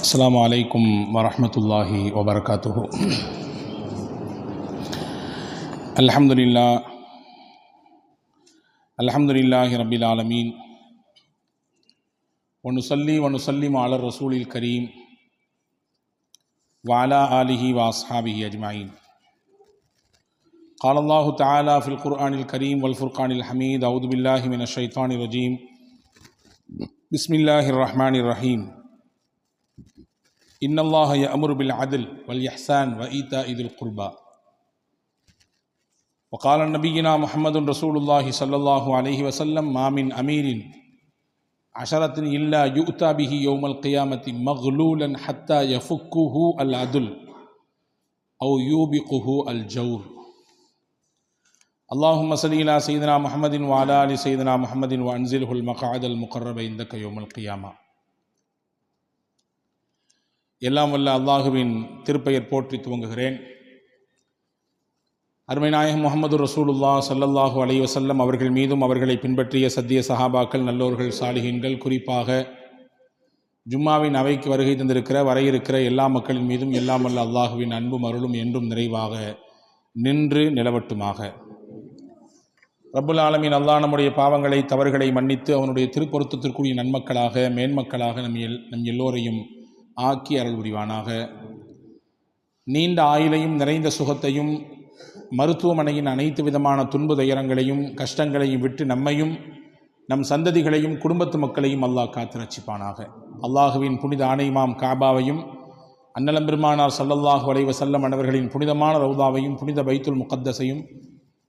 السلام عليكم ورحمة الله وبركاته. الحمد لله رب العالمين، ونصلي ونسلم على الرسول الكريم وعلى آله وأصحابه أجمعين. قال الله تعالى في القرآن الكريم والفرقان الحميد: أعوذ بالله من الشيطان الرجيم، بسم الله الرحمن الرحيم. إن الله يأمر بالعدل والإحسان وإيتاء ذي القربى. وقال نبينا محمد رسول الله صلى الله عليه وسلم: ما من أمير عشرة إلا يؤتى به يوم القيامة مغلولا حتى يفكه العدل أو يوبقه الجور. اللهم صل على سيدنا محمد وعلى آل سيدنا محمد وأنزله المقعد المقرب عندك يوم القيامة. எல்லாம் வல்ல அல்லாஹுவின் திருப்பெயர் போற்றி துவங்குகிறேன். அருமை நாயகம் முஹம்மது ரசூலுல்லாஹ் ஸல்லல்லாஹு அலைஹி வஸல்லம் அவர்கள் மீதும் அவர்களை பின்பற்றிய சத்திய சஹாபாக்கள், நல்லோர்கள், சாலிஹீன்கள், குறிப்பாக ஜும்மாவின் அவைக்கு வருகை தந்திருக்கிற வரையிருக்கிற எல்லா மக்களின் மீதும் எல்லாம் வல்ல அல்லாஹுவின் அன்பும் அருளும் என்றும் நிறைவாக நின்று நிலவட்டுமாக. ரப்புல் ஆலமீன் அல்லாஹ் நம்முடைய பாவங்களை, தவறுகளை மன்னித்து அவனுடைய திருப்பொருத்தத்திற்குரிய நன்மக்களாக, மேன்மக்களாக நம் எல்லோரையும் ஆக்கி அருள் புரிவானாக. நீண்ட ஆயுளையும் நிறைந்த சுகத்தையும் மருத்துவமனையின் அனைத்து விதமான துன்பு துயரங்களையும் கஷ்டங்களையும் விட்டு நம்மையும் நம் சந்ததிகளையும் குடும்பத்து மக்களையும் அல்லாஹ் காத்து ரட்சிப்பானாக. அல்லாஹுவின் புனித ஆணைமாம் காபாவையும் அன்னலம் பெருமானார் ஸல்லல்லாஹு அலைஹி வஸல்லம் அன்னவர்களின் புனிதமான ரவுதாவையும் புனித பைத்துல் முகத்தஸையும்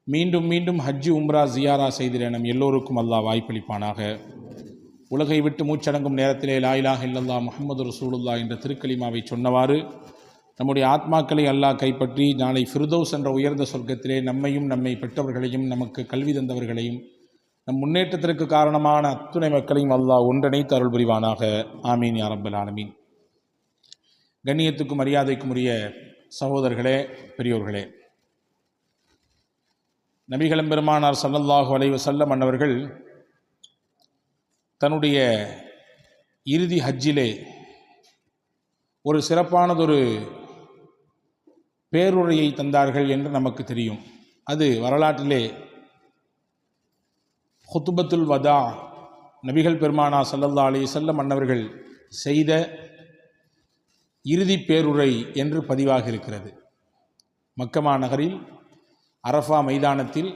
மீண்டும் மீண்டும் ஹஜ்ஜு உம்ரா ஜியாரா செய்திட நம் எல்லோருக்கும் அல்லாஹ் வாய்ப்பளிப்பானாக. உலகை விட்டு மூச்சடங்கும் நேரத்திலே லா இலாஹ இல்லல்லாஹ் முஹம்மது ரசூலுல்லாஹ் என்ற திருக்கலிமாவை சொன்னவாறு நம்முடைய ஆத்மாக்களை அல்லாஹ் கைப்பற்றி நாளை ஃபிர்தௌஸ் என்ற உயர்ந்த சொர்க்கத்திலே நம்மையும் நம்மை பெற்றவர்களையும் நமக்கு கல்வி தந்தவர்களையும் நம் முன்னேற்றத்திற்கு காரணமான அத்துணை மக்களையும் அல்லாஹ் ஒன்றிணைத்து அருள் புரிவானாக. ஆமீன் யா ரப்பல் ஆலமீன். கண்ணியத்துக்கும் மரியாதைக்கும் உரிய சகோதரர்களே, பெரியோர்களே, நபிகள் பெருமானார் ஸல்லல்லாஹு அலைஹி வஸல்லம் அன்னவர்கள் தன்னுடைய இறுதி ஹஜ்ஜிலே ஒரு சிறப்பானதொரு பேருரையை தந்தார்கள் என்று நமக்கு தெரியும். அது வரலாற்றிலே ஹுத்பத்துல் வதா, நபிகள் பெருமானார் ஸல்லல்லாஹு அலைஹி வஸல்லம் அன்னவர்கள் செய்த இறுதி பேருரை என்று பதிவாக இருக்கிறது. மக்கமா நகரில் அரஃபா மைதானத்தில்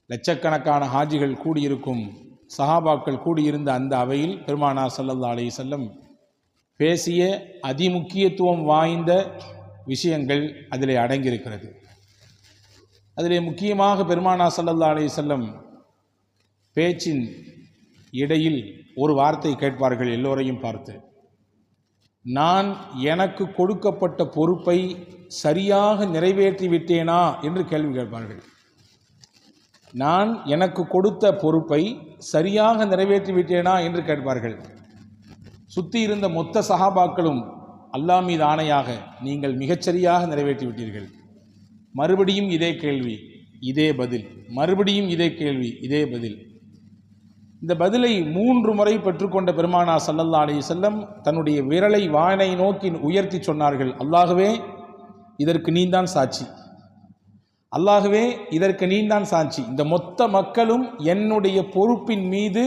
லட்சக்கணக்கான ஹாஜிகள் கூடியிருக்கும், சஹாபாக்கள் கூடியிருந்த அந்த அவையில் பெருமானார் ஸல்லல்லாஹு அலைஹி வஸல்லம் பேசிய அதிமுக்கியத்துவம் வாய்ந்த விஷயங்கள் அதிலே அடங்கியிருக்கிறது. அதிலே முக்கியமாக பெருமானார் ஸல்லல்லாஹு அலைஹி வஸல்லம் பேச்சின் இடையில் ஒரு வார்த்தை கேட்பார்கள் எல்லோரையும் பார்த்து. நான் எனக்கு கொடுக்கப்பட்ட பொறுப்பை சரியாக நிறைவேற்றி விட்டேனா என்று கேள்வி கேட்பார்கள். நான் எனக்கு கொடுத்த பொறுப்பை சரியாக நிறைவேற்றி விட்டேனா என்று கேட்பார்கள். சுற்றி இருந்த மொத்த சஹாபாக்களும் அல்லாஹ் மீது ஆணையாக நீங்கள் மிகச்சரியாக நிறைவேற்றி விட்டீர்கள். மறுபடியும் இதே கேள்வி, இதே பதில், மறுபடியும் இதே கேள்வி, இதே பதில். இந்த பதிலை 3 முறை பெற்றுக்கொண்ட பெருமானார் ஸல்லல்லாஹு அலைஹி வஸல்லம் தன்னுடைய விரலை வானை நோக்கி உயர்த்தி சொன்னார்கள்: அல்லாஹ்வே, இதற்கு நீந்தான் சாட்சி. அல்லாஹ்வே, இதற்கு நீந்தான் சாட்சி. இந்த மொத்த மக்களும் என்னுடைய பொறுப்பின் மீது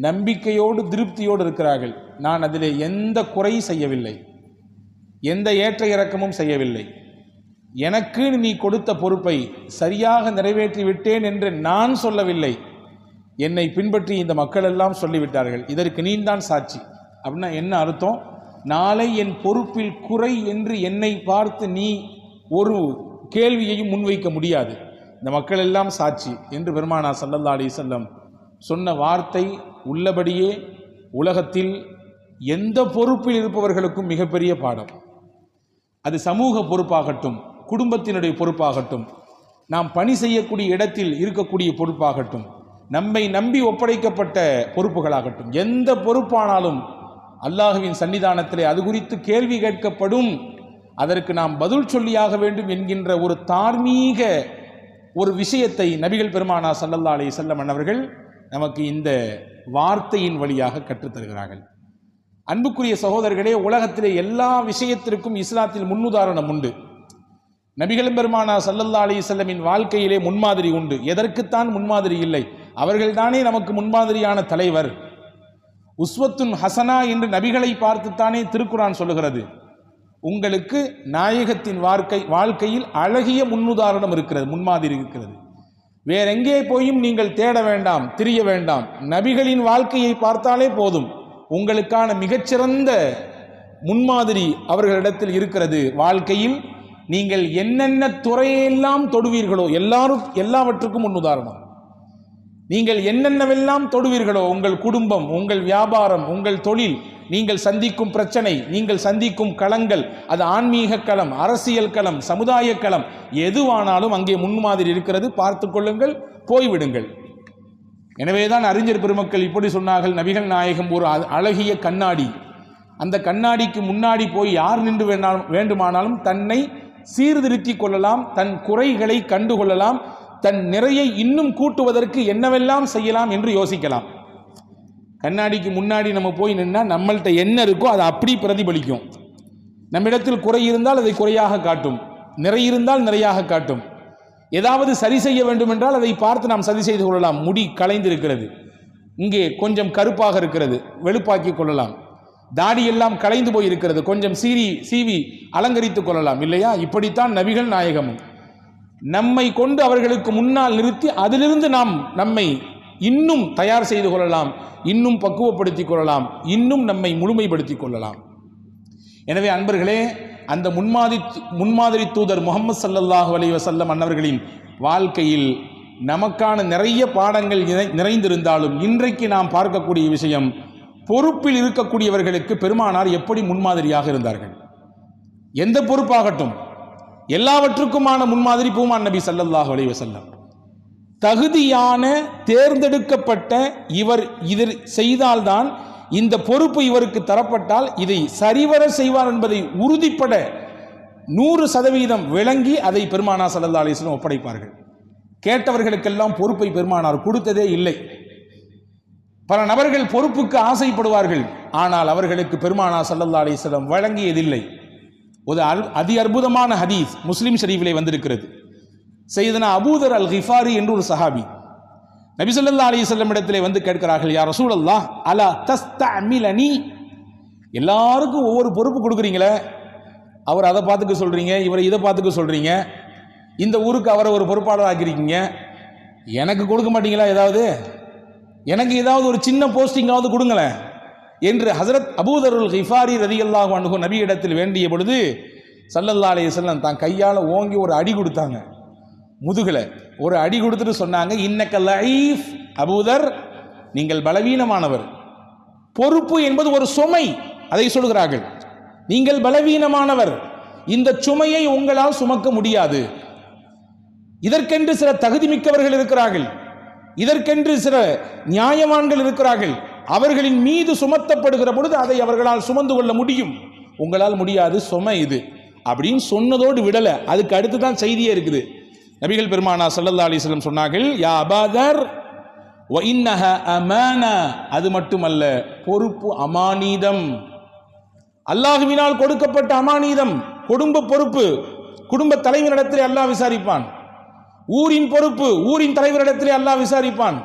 நம்பிக்கையோடு திருப்தியோடு இருக்கிறார்கள். நான் அதிலே எந்த குறை செய்யவில்லை, எந்த ஏற்ற இறக்கமும் செய்யவில்லை. எனக்கு நீ கொடுத்த பொறுப்பை சரியாக நிறைவேற்றி விட்டேன் என்று நான் சொல்லவில்லை, என்னை பின்பற்றி இந்த மக்கள் எல்லாம் சொல்லிவிட்டார்கள். இதற்கு நீந்தான் சாட்சி. அப்படின்னா என்ன அர்த்தம்? நாளை என் பொறுப்பில் குறை என்று என்னை பார்த்து நீ ஒரு கேள்வியையும் முன்வைக்க முடியாது. இந்த மக்கள் எல்லாம் சாட்சி என்று பெருமானார் ஸல்லல்லாஹு அலைஹி வஸல்லம் சொன்ன வார்த்தை உள்ளபடியே உலகத்தில் எந்த பொறுப்பில் இருப்பவர்களுக்கும் மிகப்பெரிய பாடம். அது சமூக பொறுப்பாகட்டும், குடும்பத்தினுடைய பொறுப்பாகட்டும், நாம் பணி செய்யக்கூடிய இடத்தில் இருக்கக்கூடிய பொறுப்பாகட்டும், நம்மை நம்பி ஒப்படைக்கப்பட்ட பொறுப்புகளாகட்டும், எந்த பொறுப்பானாலும் அல்லாஹுவின் சன்னிதானத்திலே அது குறித்து கேள்வி கேட்கப்படும். அதற்கு நாம் பதில் சொல்லியாக வேண்டும் என்கின்ற ஒரு தார்மீக ஒரு விஷயத்தை நபிகள் பெருமானார் ஸல்லல்லாஹு அலைஹி வஸல்லம் அவர்கள் நமக்கு இந்த வார்த்தையின் வழியாக கற்றுத்தருகிறார்கள். அன்புக்குரிய சகோதரர்களே, உலகத்திலே எல்லா விஷயத்திற்கும் இஸ்லாத்தில் முன்னுதாரணம் உண்டு. நபிகள் பெருமானார் ஸல்லல்லாஹு அலைஹி வஸல்லமின் வாழ்க்கையிலே முன்மாதிரி உண்டு. எதற்குத்தான் முன்மாதிரி இல்லை? அவர்கள்தானே நமக்கு முன்மாதிரியான தலைவர். உஸ்வத்துன் ஹசனா என்று நபிகளை பார்த்துத்தானே திருக்குரான் சொல்லுகிறது. உங்களுக்கு நாயகத்தின் வாழ்க்கையில் அழகிய முன்னுதாரணம் இருக்கிறது, முன்மாதிரி இருக்கிறது. வேறெங்கே போயும் நீங்கள் தேட வேண்டாம், திரிய வேண்டாம். நபிகளின் வாழ்க்கையை பார்த்தாலே போதும், உங்களுக்கான மிகச்சிறந்த முன்மாதிரி அவர்களிடத்தில் இருக்கிறது. வாழ்க்கையில் நீங்கள் என்னென்ன துறையெல்லாம் தொடுவீர்களோ எல்லாவற்றுக்கும் முன்னுதாரணம். நீங்கள் என்னென்னவெல்லாம் தொடுவீர்களோ, உங்கள் குடும்பம், உங்கள் வியாபாரம், உங்கள் தொழில், நீங்கள் சந்திக்கும் பிரச்சனை, நீங்கள் சந்திக்கும் களங்கள், அது ஆன்மீக களம், அரசியல் களம், சமுதாய களம், எதுவானாலும் அங்கே முன்மாதிரி இருக்கிறது. பார்த்து கொள்ளுங்கள், போய்விடுங்கள். எனவேதான் அறிஞர் பெருமக்கள் இப்படி சொன்னார்கள், நபிகள் நாயகம் ஒரு அழகிய கண்ணாடி. அந்த கண்ணாடிக்கு முன்னாடி போய் யார் நின்று வேண்டுமானாலும் தன்னை சீர்திருத்தி கொள்ளலாம், தன் குறைகளை கண்டுகொள்ளலாம், தன் நிறையை இன்னும் கூட்டுவதற்கு என்னவெல்லாம் செய்யலாம் என்று யோசிக்கலாம். கண்ணாடிக்கு முன்னாடி நம்ம போய் நின்னா நம்மள்கிட்ட என்ன இருக்கோ அதை அப்படி பிரதிபலிக்கும். நம்மிடத்தில் குறை இருந்தால் அதை குறையாக காட்டும், நிறை இருந்தால் நிறையாக காட்டும். ஏதாவது சரி செய்ய வேண்டும் என்றால் அதை பார்த்து நாம் சரி செய்து கொள்ளலாம். முடி களைந்திருக்கிறது, இங்கே கொஞ்சம் கருப்பாக இருக்கிறது, வெளுப்பாக்கி கொள்ளலாம். தாடி எல்லாம் களைந்து போய் இருக்கிறது, கொஞ்சம் சீவி அலங்கரித்துக் கொள்ளலாம், இல்லையா? இப்படித்தான் நபிகள் நாயகமும் நம்மை கொண்டு அவர்களுக்கு முன்னால் நிறுத்தி அதிலிருந்து நாம் நம்மை இன்னும் தயார் செய்து கொள்ளலாம், இன்னும் பக்குவப்படுத்திக் கொள்ளலாம், இன்னும் நம்மை முழுமைப்படுத்திக் கொள்ளலாம். எனவே அன்பர்களே, அந்த முன்மாதிரி தூதர் முஹம்மது ஸல்லல்லாஹு அலைஹி வஸல்லம் அன்னவர்களின் வாழ்க்கையில் நமக்கான நிறைய பாடங்கள் நிறைந்திருந்தாலும் இன்றைக்கு நாம் பார்க்கக்கூடிய விஷயம், பொறுப்பில் இருக்கக்கூடியவர்களுக்கு பெருமானார் எப்படி முன்மாதிரியாக இருந்தார்கள். எந்த பொறுப்பாகட்டும், எல்லாவற்றுக்குமான முன்மாதிரி பூமான் நபி ஸல்லல்லாஹு அலைஹி வஸல்லம். தகுதியான தேர்ந்தெடுக்கப்பட்ட இவர் இதை செய்தால்தான், இந்த பொறுப்பு இவருக்கு தரப்பட்டால் இதை சரிவர செய்வார் என்பதை உறுதிப்பட 100% விளங்கி அதை பெருமானார் ஸல்லல்லாஹு அலைஹி வஸல்லம் ஒப்படைப்பார்கள். கேட்டவர்களுக்கெல்லாம் பொறுப்பை பெருமானார் கொடுத்ததே இல்லை. பல நபர்கள் பொறுப்புக்கு ஆசைப்படுவார்கள், ஆனால் அவர்களுக்கு பெருமானார் ஸல்லல்லாஹு அலைஹி வஸல்லம் வழங்கியதில்லை. ஒரு அதி அற்புதமான ஹதீஸ் முஸ்லிம் ஷரீஃபிலே வந்திருக்கிறது. சையதுனா அபூதர் அல் கிஃபாரி என்று ஒரு சஹாபி நபி ஸல்லல்லாஹு அலைஹி வஸல்லம் இடத்திலே வந்து கேட்கிறார்கள், யா ரசூலல்லாஹ் அலா தஸ்தஅமிலனி, எல்லாருக்கும் ஒவ்வொரு பொறுப்பு கொடுக்குறீங்களே, அவர் அதை பார்த்துக்க சொல்றீங்க, இவரை இதை பார்த்துக்க சொல்றீங்க, இந்த ஊருக்கு அவரை ஒரு பொறுப்பாளர் ஆக்கிருக்கீங்க, எனக்கு கொடுக்க மாட்டீங்களா? எனக்கு ஏதாவது ஒரு சின்ன போஸ்டிங்காவது கொடுங்களேன் என்று ஹஸரத் அபூதர் அல் கிஃபாரி ரலியல்லாஹு அன்ஹு நபி இடத்தில் வேண்டிய பொழுது ஸல்லல்லாஹு அலைஹி வஸல்லம் தான் கையால் ஓங்கி ஒரு அடி கொடுத்தாங்க. முதுகில் ஒரு அடி கொடுத்துட்டு சொன்னாங்க, இன்னக்க லஈஃப் அபூதர், நீங்கள் பலவீனமானவர். பொறுப்பு என்பது ஒரு சுமை, அதை சொல்கிறார்கள். நீங்கள் பலவீனமானவர், இந்த சுமையை உங்களால் சுமக்க முடியாது. இதற்கென்று சில தகுதி மிக்கவர்கள் இருக்கிறார்கள், இதற்கென்று சில நியாயவான்கள் இருக்கிறார்கள். அவர்களின் மீது சுமத்தப்படுகிற பொழுது அதை அவர்களால் சுமந்து கொள்ள முடியும், உங்களால் முடியாது, சுமை இது அப்படின்னு சொன்னதோடு விடல. அதுக்கு அடுத்து தான் செய்தியே இருக்குது. நபிகள் பெருமானார் ஸல்லல்லாஹு அலைஹி வஸல்லம் சொன்னார்கள், யா அபூதர் வ இன்னஹ அமானா, அது மட்டுமல்ல, பொறுப்பு அமானீதம், அல்லாஹ்வினால் கொடுக்கப்பட்ட அமானீதம். குடும்ப பொறுப்பு குடும்ப தலைவரிடத்திலே அல்லாஹ் விசாரிப்பான். ஊரின் பொறுப்பு ஊரின் தலைவரிடத்திலே அல்லாஹ் விசாரிப்பான்.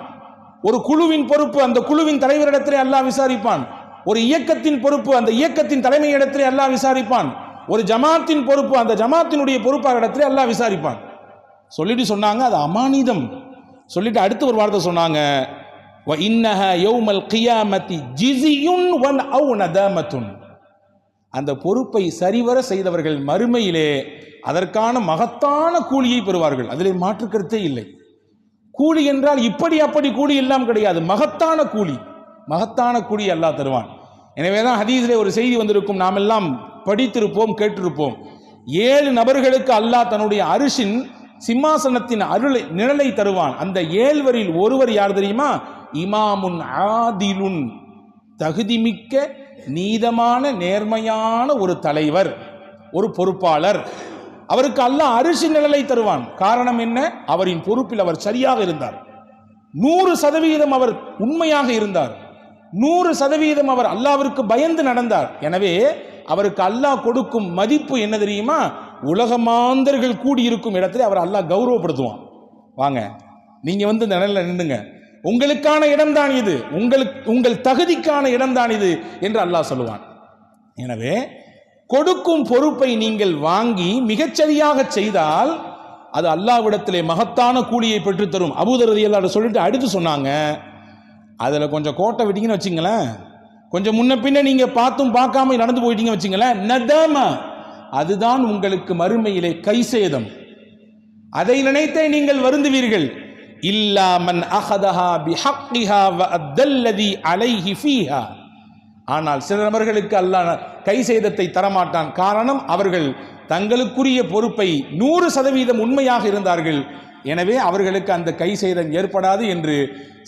ஒரு குழுவின் பொறுப்பு அந்த குழுவின் தலைவரிடத்திலே அல்லாஹ் விசாரிப்பான். ஒரு இயக்கத்தின் பொறுப்பு அந்த இயக்கத்தின் தலைமையிடத்திலே அல்லாஹ் விசாரிப்பான். ஒரு ஜமாத்தின் பொறுப்பு அந்த ஜமாத்தினுடைய பொறுப்பாளரிடத்திலே அல்லாஹ் விசாரிப்பான். சொல்லிட்டு சொன்னாங்க, அது அமானிதம். சொல்லிட்டு அடுத்து ஒரு வார்த்தை சொன்னாங்க, வ இன்னஹ யௌமல் கியாமத்தி ஜிஸியுன் வ அவ் நதாமத்துன், அந்த பொறுப்பை சரிவர செய்தவர்கள் மறுமையிலே அதற்கான மகத்தான கூலியை பெறுவார்கள். அதிலே மாற்று கருத்தே இல்லை. கூலி என்றால் இப்படி அப்படி கூலி எல்லாம் கிடையாது, மகத்தான கூலி, மகத்தான கூலி அல்லாஹ் தருவான். எனவேதான் ஹதீஸிலே ஒரு செய்தி வந்திருக்கும், நாம் எல்லாம் படித்திருப்போம், கேட்டிருப்போம். 7 நபர்களுக்கு அல்லாஹ் தன்னுடைய அரிசின் சிம்மாசனத்தின் நிழலை தருவான். அந்த 7வரில் ஒருவர் யார் தெரியுமா? இமாமுன் ஆதிலுன், தகுதிமிக்க நீதமான நேர்மையான ஒரு தலைவர், ஒரு பொறுப்பாளர். அவருக்கு அல்லாஹ் அரிசி நிழலை தருவான். காரணம் என்ன? அவரின் பொறுப்பில் அவர் சரியாக இருந்தார், 100% அவர் உண்மையாக இருந்தார். 100% அவர் அல்லாஹ்விற்கு பயந்து நடந்தார். எனவே அவருக்கு அல்லாஹ் கொடுக்கும் மதிப்பு என்ன தெரியுமா? உலக மாந்தர்கள் கூடி இருக்கும் இடத்துல அவர் அல்லாஹ் கௌரவப்படுத்துவான். வாங்க, நீங்க இந்த நிலையில நின்னுங்க, உங்களுக்கான இடம் தான் இது, உங்கள் தகுதிக்கான இடம் தான் இது என்று அல்லாஹ் சொல்லுவான். எனவே கொடுக்கும் பொறுப்பை நீங்கள் வாங்கி மிகச்சரியாக செய்தால் அது அல்லாஹ்விடத்திலே மகத்தான கூலியை பெற்றுத்தரும். அபூதர் ரலியல்லாஹு அன்ஹு சொல்லிட்டு அடுத்து சொன்னாங்க, அதில் கொஞ்சம் கோட்டை விட்டீங்கன்னு வச்சுங்களேன், கொஞ்சம் முன்ன பின்ன நீங்க பார்த்தும் பார்க்காம நடந்து போயிட்டீங்க வச்சுங்களேன், நதம, அதுதான் உங்களுக்கு மறுமையிலே கைசேதம். அதை நினைத்தே நீங்கள் வருந்துவீர்கள். இல்லா மன் அஹதஹா பிஹக்கிஹா வ அத்தல்லதி அலைஹி ஃபீஹா. ஆனால் சில நபர்களுக்கு அல்லாஹ் கைசேதத்தை தரமாட்டான். காரணம், அவர்கள் தங்களுக்குரிய பொறுப்பை 100% உண்மையாக இருந்தார்கள். எனவே அவர்களுக்கு அந்த கைசேதம் ஏற்படாது என்று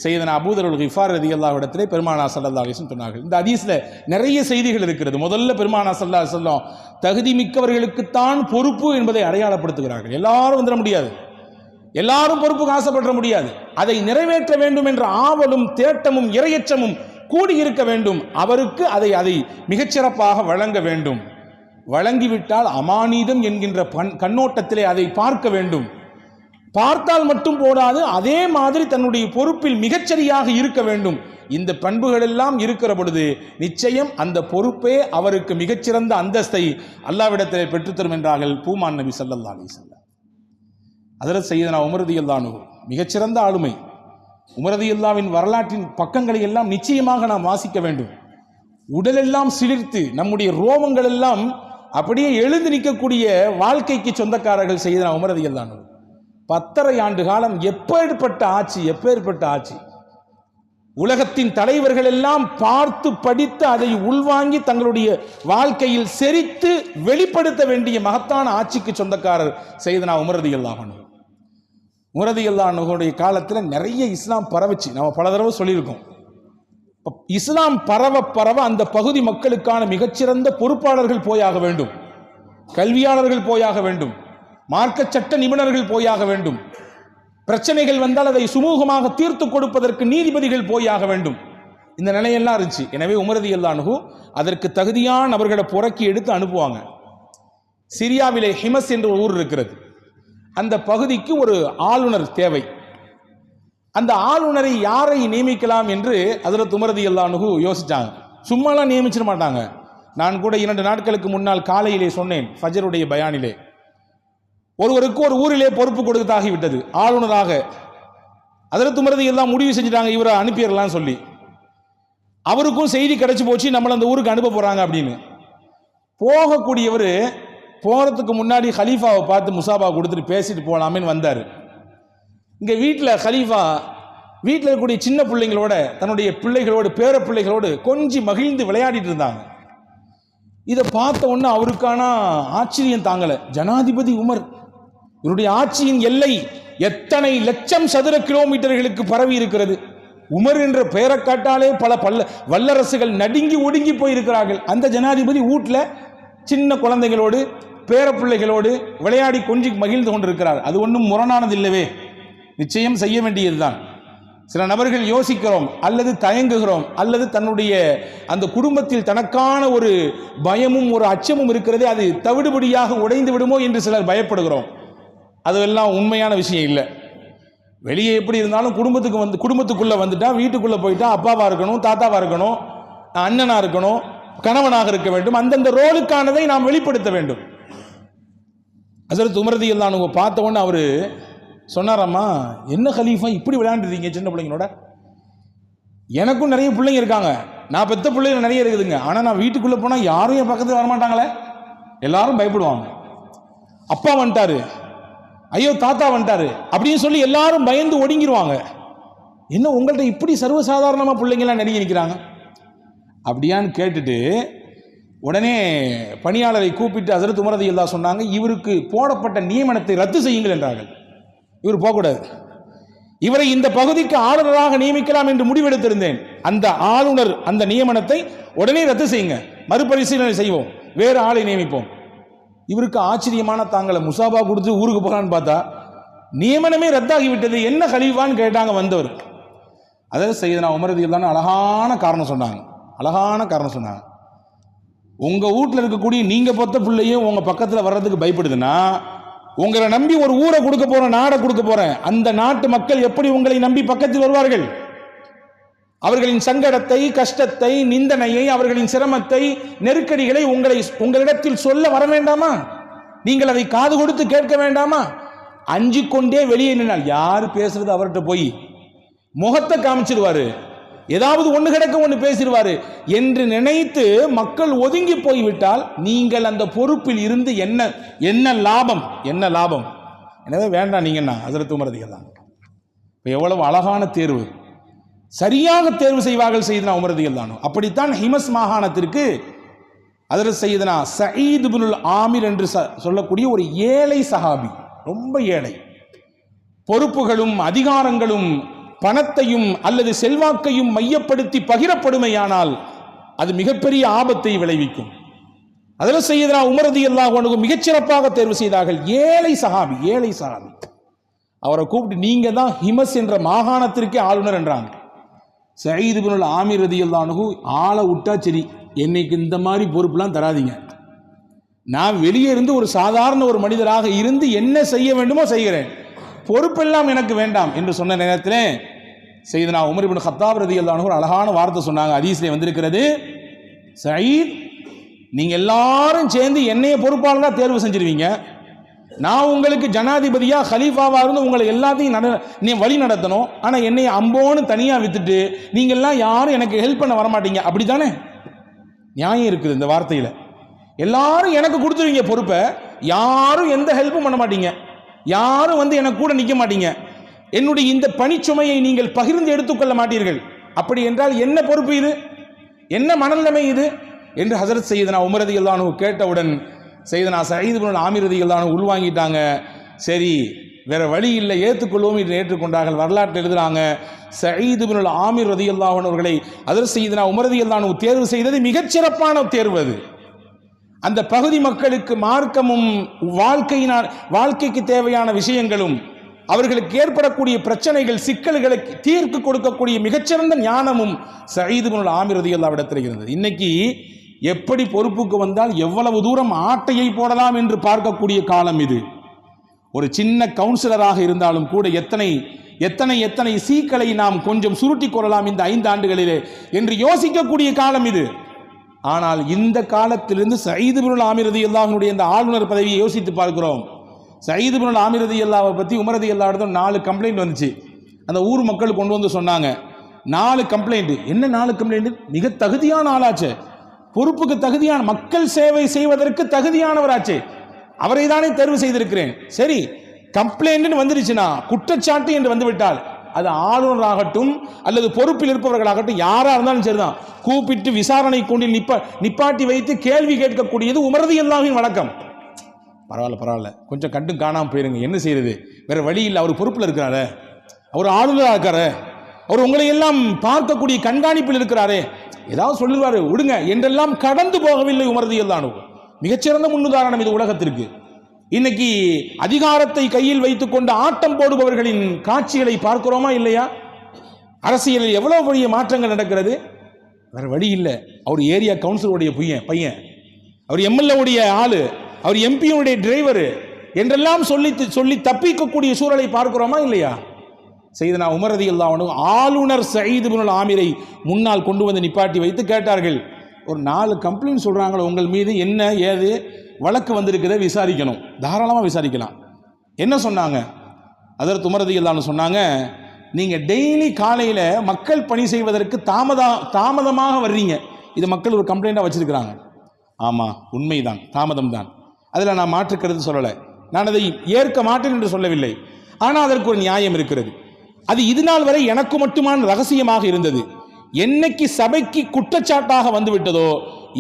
சையதுனா அபூதர் கிஃபார் ரலியல்லாஹு இடத்திலே பெருமானார் ஸல்லல்லாஹு அலைஹி வஸல்லம் சொன்னார்கள். இந்த ஹதீஸ்ல நிறைய செய்திகள் இருக்கிறது. முதல்ல பெருமானார் ஸல்லல்லாஹு அலைஹி வஸல்லம் தகுதி மிக்கவர்களுக்குத்தான் பொறுப்பு என்பதை அடையாளப்படுத்துகிறார்கள். எல்லாரும் வந்துட முடியாது, எல்லாரும் பொறுப்புக்கு ஆசைப்பட முடியாது. அதை நிறைவேற்ற வேண்டும் என்ற ஆவலும் தேட்டமும் இரையச்சமும் கூடியிருக்க வேண்டும். அவருக்கு அதை மிகச்சிறப்பாக வழங்க வேண்டும். வழங்கிவிட்டால் அமானீதம் என்கின்ற கண்ணோட்டத்திலே அதை பார்க்க வேண்டும். பார்த்தால் மட்டும் போதாது, அதே மாதிரி தன்னுடைய பொறுப்பில் மிகச்சரியாக இருக்க வேண்டும். இந்த பண்புகள் எல்லாம் இருக்கிற பொழுது நிச்சயம் அந்த பொறுப்பே அவருக்கு மிகச்சிறந்த அந்தஸ்தை அல்லாஹ்விடத்திலே பெற்றுத்தரும் என்றார்கள் பூமான் நபி ஸல்லல்லாஹு அலைஹி வஸல்லம். ஹஜ்ரத் சையதுனா உமர் ரலியல்லாஹு அன்ஹு மிகச்சிறந்த ஆளுமை. உமர் ரலியல்லாஹுவின் வரலாற்றின் பக்கங்களை எல்லாம் நிச்சயமாக நாம் வாசிக்க வேண்டும். உடலெல்லாம் சிலிர்த்து நம்முடைய ரோமங்கள் எல்லாம் அப்படியே எழுந்து நிற்கக்கூடிய வாழ்க்கைக்கு சொந்தக்காரர்கள் சையதுனா உமர் ரலியல்லாஹு அன்ஹு. 10.5 ஆண்டு காலம் எப்பேற்பட்ட ஆட்சி! உலகத்தின் தலைவர்கள் எல்லாம் பார்த்து படித்து அதை உள்வாங்கி தங்களுடைய வாழ்க்கையில் செரித்து வெளிப்படுத்த வேண்டிய மகத்தான ஆட்சிக்கு சொந்தக்காரர் சையதுனா உமர் ரலியல்லாஹு அன்ஹு. உமர் ரலியல்லாஹு அன்ஹுடைய காலத்தில் நிறைய இஸ்லாம் பரவுச்சு. நம்ம பல தடவை சொல்லியிருக்கோம். இஸ்லாம் பரவ அந்த பகுதி மக்களுக்கான மிகச்சிறந்த பொறுப்பாளர்கள் போயாக வேண்டும், கல்வியாளர்கள் போயாக வேண்டும், மார்க்க சட்ட நிபுணர்கள் போயாக வேண்டும், பிரச்சனைகள் வந்தால் அதை சுமூகமாக தீர்த்து கொடுப்பதற்கு நீதிபதிகள் போயாக வேண்டும். இந்த நிலையெல்லாம் இருந்துச்சு. எனவே உமர் ரலியல்லாஹு அன்ஹு அதற்கு தகுதியான நபர்களை புறக்கி எடுத்து அனுப்புவாங்க. சிரியாவிலே ஹிமஸ் என்ற ஊர் இருக்கிறது. அந்த பகுதிக்கு ஒரு ஆளுநர் தேவை. அந்த ஆளுநரை யாரை நியமிக்கலாம் என்று ஹஜ்ரத் உமர் ரலியல்லாஹு அன்ஹு யோசிச்சாங்க. சும்மாலாம் நியமிச்சிட மாட்டாங்க. நான் கூட 2 நாட்களுக்கு முன்னால் காலையிலே சொன்னேன், ஃபஜருடைய பயானிலே, ஒருவருக்கு ஒரு ஊரிலே பொறுப்பு கொடுத்தாகிவிட்டது ஆளுநராக. ஹஜ்ரத் உமர் ரலியல்லாஹு முடிவு செஞ்சுட்டாங்க, இவரை அனுப்பிடலாம் சொல்லி. அவருக்கும் செய்தி கிடைச்சி போச்சு, நம்மளை அந்த ஊருக்கு அனுப்ப போறாங்க அப்படின்னு. போகக்கூடியவர் போறதுக்கு முன்னாடி ஹலீஃபாவை பார்த்து முசாபா கொடுத்துட்டு பேசிட்டு போலாமேன்னு வந்தார். இங்கே வீட்டில் ஹலீஃபா வீட்டில் இருக்கக்கூடிய சின்ன பிள்ளைங்களோட, தன்னுடைய பிள்ளைகளோடு, பேர பிள்ளைகளோடு கொஞ்சி மகிழ்ந்து விளையாடிட்டு இருந்தாங்க. இதை பார்த்த உடனே அவருக்கான ஆச்சரியம் தாங்கலை. ஜனாதிபதி உமர், இவருடைய ஆட்சியின் எல்லை எத்தனை லட்சம் சதுர கிலோமீட்டர்களுக்கு பரவி இருக்கிறது. உமர் என்ற பெயரை காட்டாலே பல வல்லரசுகள் நடுங்கி ஒடுங்கி போயிருக்கிறார்கள். அந்த ஜனாதிபதி வீட்டில் சின்ன குழந்தைகளோடு பேர பிள்ளைகளோடு விளையாடி கொஞ்சி மகிழ்ந்து கொண்டிருக்கிறார். அது ஒன்றும் முரணானது இல்லவே, நிச்சயம் செய்ய வேண்டியதுதான். சில நபர்கள் யோசிக்கிறோம், அல்லது தயங்குகிறோம், அல்லது தன்னுடைய அந்த குடும்பத்தில் தனக்கான ஒரு பயமும் ஒரு அச்சமும் இருக்கிறதே, அது தவிடுபடியாக உடைந்து விடுமோ என்று சிலர் பயப்படுகிறோம். அதெல்லாம் உண்மையான விஷயம் இல்லை. வெளியே எப்படி இருந்தாலும் குடும்பத்துக்குள்ள வந்துட்டா, வீட்டுக்குள்ள போயிட்டா அப்பாவா இருக்கணும், தாத்தாவா இருக்கணும், அண்ணனா இருக்கணும், கணவனாக இருக்க வேண்டும். அந்தந்த ரோலுக்கானதை நாம் வெளிப்படுத்த வேண்டும். ஹஜ்ரத் உமர் ரலியல்லாஹு அன்ஹு பார்த்த உடனே அவரு சொன்னாராம்மா, என்ன ஹலீஃபா இப்படி விளையாண்டுறீங்க சின்ன பிள்ளைங்களோட? எனக்கும் நிறைய பிள்ளைங்க இருக்காங்க, நான் பெத்த பிள்ளைங்க நிறைய இருக்குதுங்க. ஆனால் நான் வீட்டுக்குள்ளே போனால் யாரும் என் பக்கத்தில் வரமாட்டாங்களே, எல்லாரும் பயப்படுவாங்க. அப்பா வந்துட்டாரு, ஐயோ தாத்தா வந்துட்டாரு அப்படின்னு சொல்லி எல்லாரும் பயந்து ஒடுங்கிடுவாங்க. என்ன உங்கள்கிட்ட இப்படி சர்வசாதாரணமாக பிள்ளைங்களாம் நெருங்கி நிற்கிறாங்க அப்படியான்னு கேட்டுட்டு உடனே பணியாளரை கூப்பிட்டு ஹஜ்ரத் உமர் ரலியல்லாஹு அன்ஹு சொன்னாங்க, இவருக்கு போடப்பட்ட நியமனத்தை ரத்து செய்யுங்கள் என்றார்கள். இவர் போகக்கூடாது, இவரை இந்த பகுதிக்கு ஆளுநராக நியமிக்கலாம் என்று முடிவெடுத்திருந்தேன். அந்த ஆளுநர் அந்த நியமனத்தை உடனே ரத்து செய்யுங்க, மறுபரிசீலனை செய்வோம், வேறு ஆளை நியமிப்போம். இவருக்கு ஆச்சரியமான தாங்களை முசாபா கொடுத்து ஊருக்கு போகலான்னு பார்த்தா நியமனமே ரத்தாகிவிட்டது. என்ன ஹலீஃபான்னு கேட்டாங்க வந்தவர். அதாவது சையதுனா உமர் ரலியல்லாஹு அன்ஹு அழகான காரணம் சொன்னாங்க. உங்க வீட்டில் இருக்கக்கூடிய நீங்க பொத்த பிள்ளையும் உங்க பக்கத்தில் வர்றதுக்கு பயப்படுதுன்னா, உங்களை நம்பி ஒரு ஊரை கொடுக்க போறேன், நாடை கொடுக்க போறேன், அந்த நாட்டு மக்கள் எப்படி உங்களை நம்பி பக்கத்தில் வருவார்கள்? அவர்களின் சங்கடத்தை, கஷ்டத்தை, நிந்தனையை, அவர்களின் சிரமத்தை, நெருக்கடிகளை உங்களிடத்தில் சொல்ல வர வேண்டாமா? நீங்கள் அதை காது கொடுத்து கேட்க வேண்டாமா? அஞ்சு கொண்டே வெளியே நின்னால் யார் பேசுறது அவர்கிட்ட போய் முகத்தை காமிச்சிருவாரு, ஏதாவது ஒன்று கிடக்க ஒன்று பேசிடுவாரு என்று நினைத்து மக்கள் ஒதுங்கி போய்விட்டால் நீங்கள் அந்த பொறுப்பில் இருந்து என்ன லாபம்? எனவே வேண்டாம். நீங்கன்னா ஹஜ்ரத் உமர் ரலியல்லாஹு அன்ஹு எவ்வளவு அழகான தேர்வு, சரியாக தேர்வு செய்வார்கள் சையதுனா உமர் ரலியல்லாஹு அன்ஹு. அப்படித்தான் ஹிமஸ் மாகாணத்திற்கு ஹஜ்ரத் சையதுனா சயீத் இப்னுல் ஆமிர் என்று சொல்லக்கூடிய ஒரு ஏழை சஹாபி, ரொம்ப ஏழை, பொறுப்புகளும் அதிகாரங்களும் பணத்தையும் அல்லது செல்வாக்கையும் மையப்படுத்தி பகிரப்படுமையானால் அது மிகப்பெரிய ஆபத்தை விளைவிக்கும். அதில் சையதுனா உமர் ரலியல்லாஹு அன்ஹு மிகச்சிறப்பாக தேர்வு செய்தார்கள். ஏழை சஹாபி. அவரை கூப்பிட்டு நீங்க தான் ஹிமஸ் என்ற மாகாணத்திற்கே ஆளுநர் என்றாங்க. சயீத் இப்னுல் ஆமிர் ரலியல்லாஹு அன்ஹு ஆளை விட்டா சரி, என்னைக்கு இந்த மாதிரி பொறுப்புலாம் தராதீங்க, நான் வெளியே இருந்து ஒரு சாதாரண ஒரு மனிதராக இருந்து என்ன செய்ய வேண்டுமோ செய்கிறேன், பொறுப்பெல்லாம் எனக்கு வேண்டாம் என்று சொன்ன நேரத்தில் சையதுனா உமர் இப்னு கத்தாப் ரலியல்லாஹு அன்ஹு ஒரு அழகான வார்த்தை சொன்னாங்க. ஹதீஸ்ல வந்திருக்கிறது, சயீத் நீங்க எல்லாரும் சேர்ந்து என்னைய பொறுப்பாளராக தேர்வு செஞ்சிருவீங்க, நான் உங்களுக்கு ஜனாதிபதியா ஹலீஃபாவா இருந்து உங்களை எல்லாத்தையும் வழி நடத்தணும், ஆனா என்னைய அம்போன்னு தனியா வித்துட்டு நீங்க எல்லாம் யாரும் எனக்கு ஹெல்ப் பண்ண வரமாட்டீங்க, அப்படித்தானே? நியாயம் இருக்குது இந்த வார்த்தையில. எல்லாரும் எனக்கு கொடுத்துருவீங்க பொறுப்பை, யாரும் எந்த ஹெல்ப்பும் பண்ண மாட்டீங்க, யாரும் வந்து எனக்கு கூட நிற்க மாட்டீங்க, என்னுடைய இந்த பணிச்சுமையை நீங்கள் பகிர்ந்து எடுத்துக்கொள்ள மாட்டீர்கள், அப்படி என்றால் என்ன பொறுப்பு இது, என்ன மனநிலைமை இது என்று ஹஜ்ரத் சையதுனா உமர் ரலியல்லாஹு அன்ஹு கேட்டவுடன் சையதுனா சயீத் இப்னுல் ஆமிர் ரலியல்லாஹு அன்ஹு உள்வாங்கிட்டாங்க. சரி, வேற வழி இல்லை, ஏற்றுக்கொள்வோம் என்று ஏற்றுக்கொண்டார்கள். வரலாற்றில் எழுதுறாங்க, சயீத் இப்னுல் ஆமிர் ரலியல்லாஹு அன்ஹு அவர்களை ஹஜ்ரத் சையதுனா உமர் ரலியல்லாஹு அன்ஹு தேர்வு செய்தது மிகச்சிறப்பான தேர்வு. அது அந்த பகுதி மக்களுக்கு மார்க்கமும் வாழ்க்கைக்கு தேவையான விஷயங்களும் அவர்களுக்கு ஏற்படக்கூடிய பிரச்சனைகள், சிக்கல்களை தீர்த்து கொடுக்கக்கூடிய மிகச்சிறந்த ஞானமும் சயீத் இப்னுல் ஆமிர் ரலியல்லாஹு இடத்தில் இருந்தது. இன்னைக்கு எப்படி பொறுப்புக்கு வந்தால் எவ்வளவு தூரம் ஆட்டையை போடலாம் என்று பார்க்கக்கூடிய காலம் இது. ஒரு சின்ன கவுன்சிலராக இருந்தாலும் கூட எத்தனை சீக்களை நாம் கொஞ்சம் சுருட்டி கொள்ளலாம் இந்த 5 ஆண்டுகளிலே என்று யோசிக்கக்கூடிய காலம் இது. ஆனால் இந்த காலத்திலிருந்து சயீத் இப்னுல் ஆமிர் ரலியல்லாஹு அன்ஹுடைய இந்த ஆளுநர் பதவியை யோசித்து பார்க்கிறோம். சயீத் இப்னுல் ஆமிர் ரலியல்லாஹு பற்றி உமர் ரலியல்லாஹு அன்ஹு 4 கம்ப்ளைண்ட் வந்துச்சு. அந்த ஊர் மக்கள் கொண்டு வந்து சொன்னாங்க, 4 கம்ப்ளைண்ட். என்ன 4 கம்ப்ளைண்ட்? மிக தகுதியான ஆளாச்சு, பொறுப்புக்கு தகுதியான, மக்கள் சேவை செய்வதற்கு தகுதியானவராச்சு, அவரை தானே தேர்வு செய்திருக்கிறேன். சரி, கம்ப்ளைண்ட் வந்துருச்சுன்னா, குற்றச்சாட்டு என்று வந்துவிட்டால் அது ஆளுநராகட்டும் அல்லது பொறுப்பில் இருப்பவர்களாகட்டும் யாரா இருந்தாலும் சரிதான், கூப்பிட்டு விசாரணை கொண்டு நிப்பாட்டி வைத்து கேள்வி கேட்கக்கூடியது உமர் ரலியல்லாஹு அன்ஹுவின் வழக்கம். பரவாயில்ல, கொஞ்சம் கண்டும் காணாம போயிருங்க, என்ன செய்யறது, வேற வழி இல்லை, அவர் பொறுப்பில் இருக்கிறாரு, அவர் ஆளுநராக இருக்காரு, அவர் உங்களை எல்லாம் பார்க்கக்கூடிய கண்காணிப்பில் இருக்கிறாரே, ஏதாவது சொல்லிடுவாரு விடுங்க என்றெல்லாம் கடந்து போகவில்லை உமர் ரலியல்லாஹு அன்ஹு. மிகச்சிறந்த முன்னுதாரணம் இது உலகத்திற்கு. இன்னைக்கு அதிகாரத்தை கையில் வைத்துக் கொண்டு ஆட்டம் போடுபவர்களின் காட்சிகளை பார்க்கிறோமா இல்லையா? அரசியலில் எவ்வளவு பெரிய மாற்றங்கள் நடக்கிறது. வேற வழி இல்லை, அவர் ஏரியா கவுன்சிலருடைய பையன், அவர் எம்எல்ஏ உடைய ஆளு, அவர் எம்பியுடைய டிரைவர் என்றெல்லாம் சொல்லி தப்பிக்கக்கூடிய சூழலை பார்க்கிறோமா இல்லையா? சையதுனா உமர் ரலியல்லாஹு அன்ஹு ஆளுநர் சயீத் இப்னுல் ஆமிரை முன்னால் கொண்டு வந்து நிப்பாட்டி வைத்து கேட்டார்கள், ஒரு 4 கம்ப்ளைண்ட் சொல்றாங்களோ உங்கள் மீது, என்ன ஏது வழக்கு வந்திருக்கிறத விசாரிக்கணும், தாராளமாக விசாரிக்கலாம். என்ன சொன்னாங்க? ஹஜ்ரத் உமர் ரலியல்லாஹு அன்ஹு சொன்னாங்க, நீங்க டெய்லி காலையில் மக்கள் பணி செய்வதற்கு தாமதமாக வர்றீங்க, இது மக்கள் ஒரு கம்ப்ளைண்டாக வச்சிருக்கிறாங்க. ஆமாம், உண்மைதான், தாமதம் தான், அதில் நான் மாற்றுக்கிறது சொல்லலை, நான் அதை ஏற்க மாட்டேன் என்று சொல்லவில்லை. ஆனால் அதற்கு ஒரு நியாயம் இருக்கிறது. அது இது நாள் வரை எனக்கு மட்டுமான ரகசியமாக இருந்தது. என்னைக்கு சபைக்கு குற்றச்சாட்டாக வந்துவிட்டதோ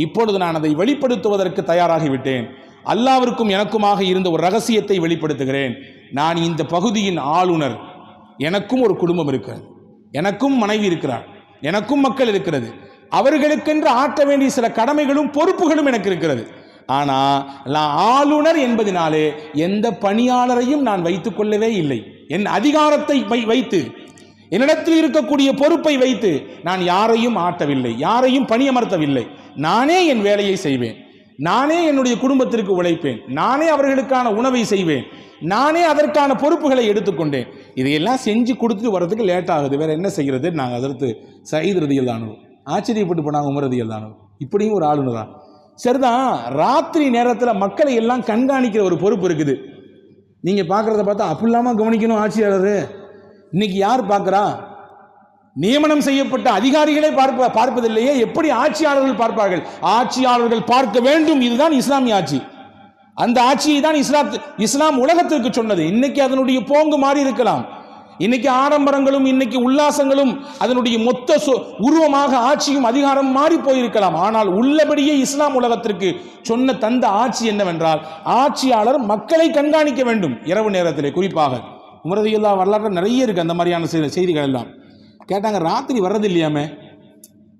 இப்பொழுது நான் அதை வெளிப்படுத்துவதற்கு தயாராகிவிட்டேன். அல்லாவிற்கும் எனக்குமாக இருந்த ஒரு ரகசியத்தை வெளிப்படுத்துகிறேன். நான் இந்த பகுதியின் ஆளுநர், எனக்கும் ஒரு குடும்பம் இருக்கிறது, எனக்கும் மனைவி இருக்கிறார், எனக்கும் மக்கள் இருக்கிறது, அவர்களுக்கென்று ஆற்ற வேண்டிய சில கடமைகளும் பொறுப்புகளும் எனக்கு இருக்கிறது. ஆனால் நான் ஆளுநர் என்பதனாலே எந்த பணியாளரையும் நான் வைத்துக் கொள்ளவே இல்லை. என் அதிகாரத்தை வைத்து, என்னிடத்தில் இருக்கக்கூடிய பொறுப்பை வைத்து நான் யாரையும் ஆட்டவில்லை, யாரையும் பணியமர்த்தவில்லை. நானே என் வேலையை செய்வேன், நானே என்னுடைய குடும்பத்திற்கு உழைப்பேன், நானே அவர்களுக்கான உணவை செய்வேன், நானே அதற்கான பொறுப்புகளை எடுத்துக்கொண்டேன். இதையெல்லாம் செஞ்சு கொடுத்துட்டு வர்றதுக்கு லேட் ஆகுது, வேற என்ன செய்கிறது? நாங்கள் அதற்கு சயீத் ரலியல்லாஹு அன்ஹு ஆச்சரியப்பட்டு போனாங்க. உமர் ரலியல்லாஹு அன்ஹு இப்படியும் ஒரு ஆளுநரா? சரிதான், ராத்திரி நேரத்தில் மக்களை எல்லாம் கண்காணிக்கிற ஒரு பொறுப்பு இருக்குது. நீங்க பார்க்கறத பார்த்தா அப்படி இல்லாம கவனிக்கணும் ஆட்சியாளர். இன்னைக்கு யார் பார்க்கிறா? நியமனம் செய்யப்பட்ட அதிகாரிகளே பார்ப்பதில்லையே, எப்படி ஆட்சியாளர்கள் பார்ப்பார்கள்? ஆட்சியாளர்கள் பார்க்க வேண்டும். இதுதான் இஸ்லாமிய ஆட்சி. அந்த ஆட்சியை தான் இஸ்லாம் உலகத்திற்கு சொன்னது. இன்னைக்கு அதனுடைய போங்கு மாறி இருக்கலாம், இன்னைக்கு ஆடம்பரங்களும் இன்னைக்கு உல்லாசங்களும் அதனுடைய மொத்த உருவமாக ஆட்சியும் அதிகாரம் மாறி போயிருக்கலாம். ஆனால் உள்ளபடியே இஸ்லாம் உலகத்திற்கு சொன்ன தந்த ஆட்சி என்னவென்றால், ஆட்சியாளர் மக்களை கண்காணிக்க வேண்டும். இரவு நேரத்திலே குறிப்பாக உமர் ரலியல்லாஹு வரலாற்று நிறைய இருக்கு அந்த மாதிரியான செய்திகள் எல்லாம். கேட்டாங்க, ராத்திரி வர்றது இல்லையாமே?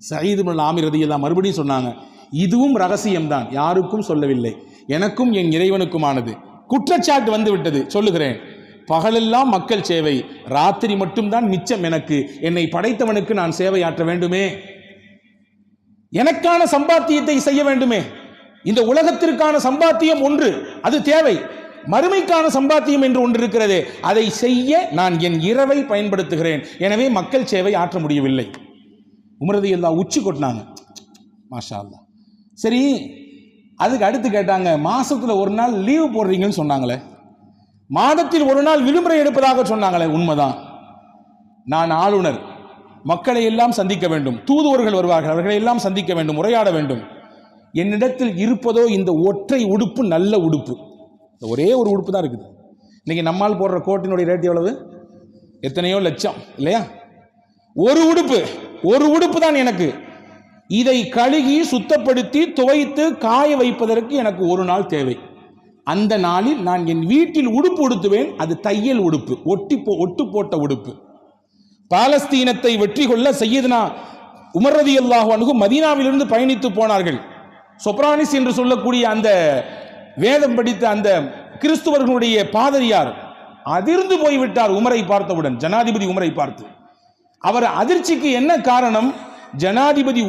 சயீத் இப்னு ஆமிர் ரலியல்லாஹு மறுபடியும் சொன்னாங்க, இதுவும் ரகசியம்தான், யாருக்கும் சொல்லவில்லை, எனக்கும் என் இறைவனுக்குமானது. குற்றச்சாட்டு வந்து விட்டது. சொல்லுகிறேன், பகலெல்லாம் மக்கள் சேவை, ராத்திரி மட்டும்தான் மிச்சம் எனக்கு. என்னை படைத்தவனுக்கு நான் சேவையாற்ற வேண்டுமே, எனக்கான சம்பாத்தியத்தை செய்ய வேண்டுமே. இந்த உலகத்திற்கான சம்பாத்தியம் ஒன்று, அது தேவை. மறுமைக்கான சம்பாத்தியம் என்று ஒன்று இருக்கிறது, அதை செய்ய நான் என் இரவை பயன்படுத்துகிறேன். எனவே மக்கள் சேவை ஆற்ற முடியவில்லை. உமர் ரலியல்லாஹு உச்சி கொட்டினாங்க. மாஷா அல்லாஹ். சரி, அதுக்கு அடுத்து கேட்டாங்க, மாசத்துல ஒரு நாள் லீவு போடுறீங்கன்னு சொன்னாங்களே, மாதத்தில் ஒரு நாள் விடுமுறை எடுப்பதாக சொன்னாங்களே, உண்மைதான். நான் ஆளுநர், மக்களை எல்லாம் சந்திக்க வேண்டும், தூதுவர்கள் வருவார்கள், அவர்களை எல்லாம் சந்திக்க வேண்டும், உரையாட வேண்டும். என்னிடத்தில் இருப்பதோ இந்த ஒற்றை உடுப்பு, நல்ல உடுப்பு. ஒரே ஒரு உடுப்பு தான் இருக்குது. இன்னைக்கு நம்மால் போடுற கோட்டினுடைய ரேட் எவ்வளவு? எத்தனையோ லட்சம் இல்லையா? ஒரு உடுப்பு தான் எனக்கு. இதை கழுகி சுத்தப்படுத்தி துவைத்து காய வைப்பதற்கு எனக்கு ஒரு நாள் தேவை. அந்த நாளில் நான் என் வீட்டில் உடுப்பு உடுத்துவேன். அது தையல் உடுப்பு, ஒட்டு போட்ட உடுப்பு. பாலஸ்தீனத்தை வெற்றி கொள்ள சையதுனா உமர் ரலியல்லாஹு அன்ஹு மதீனாவிலிருந்து பயணித்து போனார்கள். சொப்ரானிஸ் என்று சொல்லக்கூடிய அந்த வேதம் படித்த அந்த கிறிஸ்துவர்களுடைய பாதிரியார் அதிர்ந்து போய்விட்டார் உமரை பார்த்தவுடன், ஜனாதிபதி உமரை பார்த்து. அவர் அதிர்ச்சிக்கு என்ன காரணம்? ஜனாதிபதி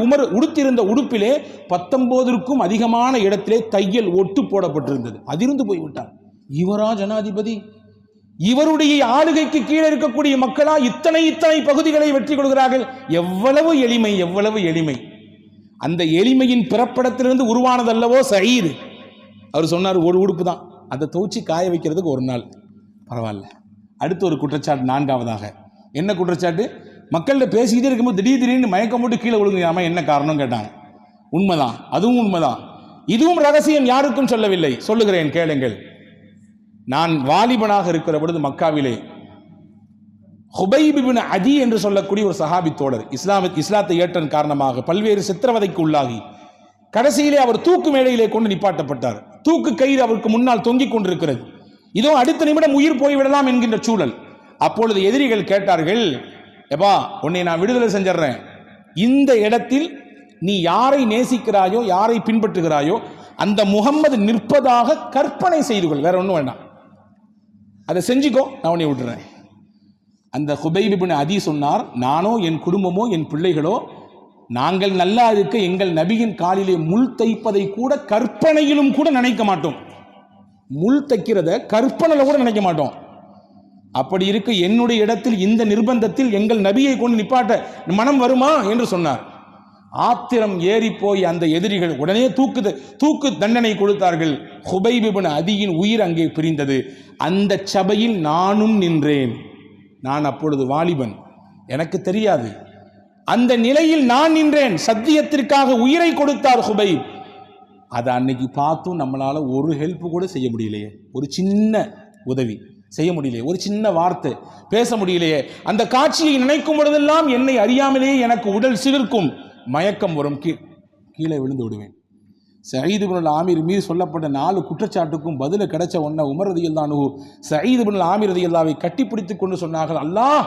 உமர் உடுத்திருந்த உடுப்பிலே 19க்கும் அதிகமான இடத்திலே தையல் ஒட்டு போடப்பட்டிருந்தது. அதிர்ந்து போய்விட்டார். இவரா ஜனாதிபதி? இவருடைய ஆளுகைக்கு கீழே இருக்கக்கூடிய மக்களா இத்தனை பகுதிகளை வெற்றி கொள்கிறார்கள்? எவ்வளவு எளிமை, எவ்வளவு எளிமை! அந்த எளிமையின் பிறப்படத்திலிருந்து உருவானதல்லவோ சயீத். அவர் சொன்னார், ஒரு உடுப்பு தான், அதை துவச்சி காய வைக்கிறதுக்கு ஒரு நாள். பரவாயில்ல. அடுத்து ஒரு குற்றச்சாட்டு, நான்காவதாக. என்ன குற்றச்சாட்டு? மக்கள்கிட்ட பேசிக்கிட்டே இருக்கும்போது திடீர்னு மயக்கம் போட்டு கீழே விழுங்காம என்ன காரணம் கேட்டாங்க. உண்மைதான், அதுவும் உண்மைதான். இதுவும் ரகசியம், யாருக்கும் சொல்லவில்லை. சொல்லுகிறேன், கேளுங்கள். நான் வாலிபனாக இருக்கிற பொழுது மக்காவிலே ஹுபைப் இப்னு அதி என்று சொல்லக்கூடிய ஒரு சஹாபி தோழர் இஸ்லாத்தை ஏற்றன் காரணமாக பல்வேறு சித்திரவதைக்கு உள்ளாகி கடைசியிலே அவர் தூக்கு மேடையிலே கொண்டு நிப்பாட்டப்பட்டார். தூக்கு கயிறு அவருக்கு முன்னால் தொங்கிக் கொண்டிருக்கிறது. இதோ அடுத்த நிமிடம் உயிர் போய்விடலாம் என்கின்ற சூழல். அப்பொழுது எதிரிகள் கேட்டார்கள், எப்பா, உன்னை நான் விடுதலை செஞ்சிடறேன், இந்த இடத்தில் நீ யாரை நேசிக்கிறாயோ, யாரை பின்பற்றுகிறாயோ, அந்த முகம்மது நிற்பதாக கற்பனை செய்து கொள், வேற ஒன்றும் வேண்டாம், அதை செஞ்சுக்கோ, நான் உன்னை விட்டுறேன். அந்த ஹுபைப் இப்னு அதி சொன்னார், நானோ என் குடும்பமோ என் பிள்ளைகளோ நாங்கள் நல்லா இருக்க எங்கள் நபியின் காலிலே முள் தைப்பதை கூட கற்பனையிலும் கூட நினைக்க மாட்டோம். முள் தைக்கிறத கற்பனையில கூட நினைக்க மாட்டோம். அப்படி இருக்க என்னுடைய இடத்தில் இந்த நிர்பந்தத்தில் எங்கள் நபியை கொண்டு நிப்பாட்ட மனம் வருமா என்று சொன்னார். ஆத்திரம் ஏறி போய் அந்த எதிரிகள் உடனே தூக்கு தண்டனை கொடுத்தார்கள். ஹுபைப் இப்னு அதியின் உயிர் அங்கே பிரிந்தது. அந்த சபையில் நானும் நின்றேன். நான் அப்பொழுது வாலிபன், எனக்கு தெரியாது. அந்த நிலையில் நான் நின்றேன். சத்தியத்திற்காக உயிரை கொடுத்தார் ஹுபைப். அதை அன்னைக்கு பார்த்தும் நம்மளால ஒரு ஹெல்ப் கூட செய்ய முடியலையே, ஒரு சின்ன உதவி செய்ய முடியலையே, ஒரு சின்ன வார்த்தை பேச முடியலையே. அந்த காட்சியை நினைக்கும் பொழுதெல்லாம் என்னை அறியாமலேயே எனக்கு உடல் சிலிர்க்கும், மயக்கம் வரும், கீழே விழுந்து விடுவேன். சயீத் இப்னு ஆமிர் மீது சொல்லப்பட்ட 4 குற்றச்சாட்டுக்கும் பதில கிடைச்ச உடனே உமர் ரலியல்லாஹு அன்ஹு சயீத் இப்னு ஆமிர் ரலியல்லாஹுவை கட்டிப்பிடித்துக் கொண்டு சொன்னார்கள், அல்லாஹ்,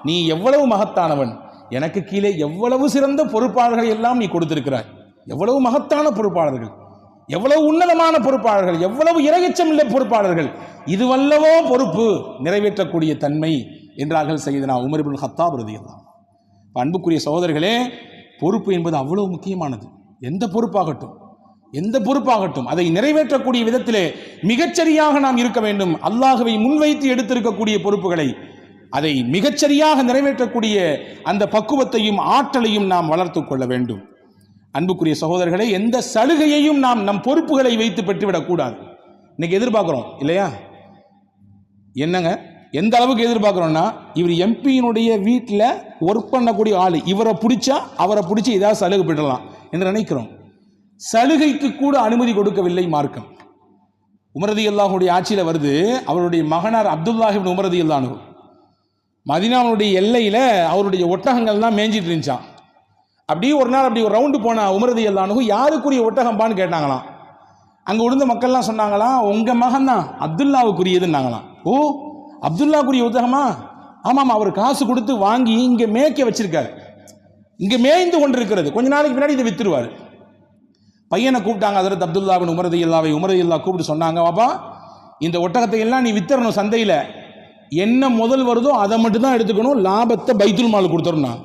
நீ எவ்வளவு மகத்தானவன், எனக்கு கீழே எவ்வளவு சிறந்த பொறுப்பாளர்கள் எல்லாம் நீ கொடுத்திருக்கிறாய், எவ்வளவு மகத்தான பொறுப்பாளர்கள். எவ்வளவு உன்னதமான பொறுப்பாளர்கள், எவ்வளவு இரையச்சம் பொறுப்பாளர்கள், இதுவல்லவோ பொறுப்பு நிறைவேற்றக்கூடிய தன்மை என்றார்கள் சையதுனா உமர் இப்னு கத்தாப் ரலியல்லாஹு அன்ஹு. அன்புக்குரிய சகோதரர்களே, பொறுப்பு என்பது அவ்வளவு முக்கியமானது. எந்த பொறுப்பாகட்டும் அதை நிறைவேற்றக்கூடிய விதத்திலே மிகச்சரியாக நாம் இருக்க வேண்டும். அல்லாஹ்வை முன்வைத்து எடுத்திருக்கக்கூடிய பொறுப்புகளை அதை மிகச்சரியாக நிறைவேற்றக்கூடிய அந்த பக்குவத்தையும் ஆற்றலையும் நாம் வளர்த்து கொள்ள வேண்டும். அன்புக்குரிய சகோதரர்களே, எந்த சலுகையையும் நாம் நம் பொறுப்புகளை வைத்து பெற்றுவிடக்கூடாது. இன்னைக்கு எதிர்பார்க்கிறோம் இல்லையா? என்னங்க, எந்த அளவுக்கு எதிர்பார்க்கிறோம்னா, இவர் எம்பியினுடைய வீட்டில் ஒர்க் பண்ணக்கூடிய ஆள், இவரை பிடிச்சா அவரை பிடிச்சி ஏதாவது சலுகை பெற்றலாம் என்று நினைக்கிறோம். சலுகைக்கு கூட அனுமதி கொடுக்கவில்லை மார்க்கம். உமர் ரலியல்லாஹுடைய ஆட்சியில் வருது. அவருடைய மகனார் அப்துல்லாஹ் இப்னு உமர் ரலியல்லாஹு அன்ஹு மதீனாவுடைய எல்லையில் அவருடைய ஒட்டகங்கள்லாம் மேய்ஞ்சிட்டு இருந்துச்சான். அப்படியே ஒரு நாள் அப்படி ஒரு ரவுண்டு போன உமர் ரலியல்லாஹு அன்ஹு யாருக்குரிய ஒட்டகம்பான்னு கேட்டாங்களாம். அங்கே விழுந்த மக்கள்லாம் சொன்னாங்களாம், உங்கள் மகன் தான் அப்துல்லாவுக்குரியதுன்னாங்களாம். ஓ, அப்துல்லாவுக்குரிய ஒட்டகமா? ஆமாம், அவர் காசு கொடுத்து வாங்கி இங்கே மேய்க்க வச்சிருக்காரு, இங்கே மேய்ந்து கொண்டு இருக்கிறது, கொஞ்ச நாளைக்கு பின்னாடி இதை வித்துருவார். பையனை கூப்பிட்டாங்க. ஹஜ்ரத் அப்துல்லாஹ் இப்னு உமர் ரலியல்லாஹு கூப்பிட்டு சொன்னாங்க, பாப்பா, இந்த ஒட்டகத்தை எல்லாம் நீ வித்தரணும் சந்தையில், என்ன முதல் வருதோ அதை மட்டும் தான் எடுத்துக்கணும், லாபத்தை பைத்துல் மால் கொடுத்துடணும்.